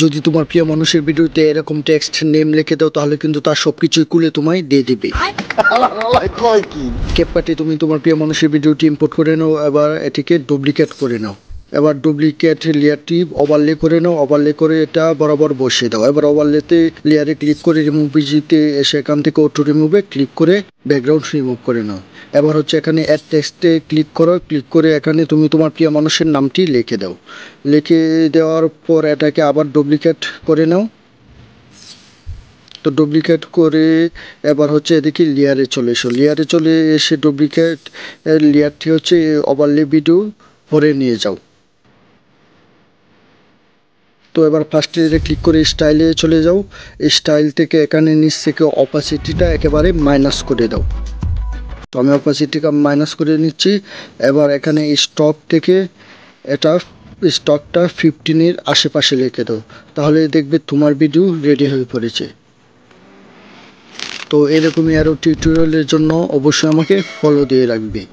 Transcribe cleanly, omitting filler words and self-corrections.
যদি তোমার প্রিয় মানুষের ভিডিওতে এরকম টেক্সট নেম লিখে দাও তাহলে কিন্তু তার সবকিছুই খুলে তোমায় দিয়ে দিবে। ক্যাপকাটে তুমি তোমার প্রিয় মানুষের ভিডিওটি ইম্পোর্ট করে নাও, এবার এটিকে ডুপ্লিকেট করে নাও। এবার ডুপ্লিকেট লেয়ারটি ওভারলে করে নাও, ওভারলে করে এটা বরাবর বসিয়ে দাও। এবার ওভারলেতে লেয়ারে ক্লিক করে রিমুভ ভিজিতে এসে এখান থেকে অটো রিমুভে ক্লিক করে ব্যাকগ্রাউন্ড রিমুভ করে নাও। এবার হচ্ছে এখানে অ্যাড টেক্সটে ক্লিক করো, ক্লিক করে এখানে তুমি তোমার প্রিয় মানুষের নামটি লিখে দাও। লিখে দেওয়ার পর এটাকে আবার ডুপ্লিকেট করে নাও। তো ডুপ্লিকেট করে এবার হচ্ছে এদিকে লেয়ারে চলে এসো, লেয়ারে চলে এসে ডুপ্লিকেট লেয়ারটি হচ্ছে ওভারলে ভিডিও পরে নিয়ে যাও। তো এবার ফার্স্ট লেয়ারে ক্লিক করে স্টাইলে চলে যাও, স্টাইল থেকে এখানে নিচ থেকে অপাসিটিটা একেবারে মাইনাস করে দাও। তো আমি অপাসিটিটা মাইনাস করে নিচ্ছি। এবার এখানে স্টক থেকে এটা স্টকটা 15-এর আশেপাশে লিখে দাও, তাহলে দেখবে তোমার ভিডিও রেডি হয়ে পড়েছে। তো এরকমই আরও টিউটোরিয়ালের জন্য অবশ্যই আমাকে ফলো দিয়ে রাখবে।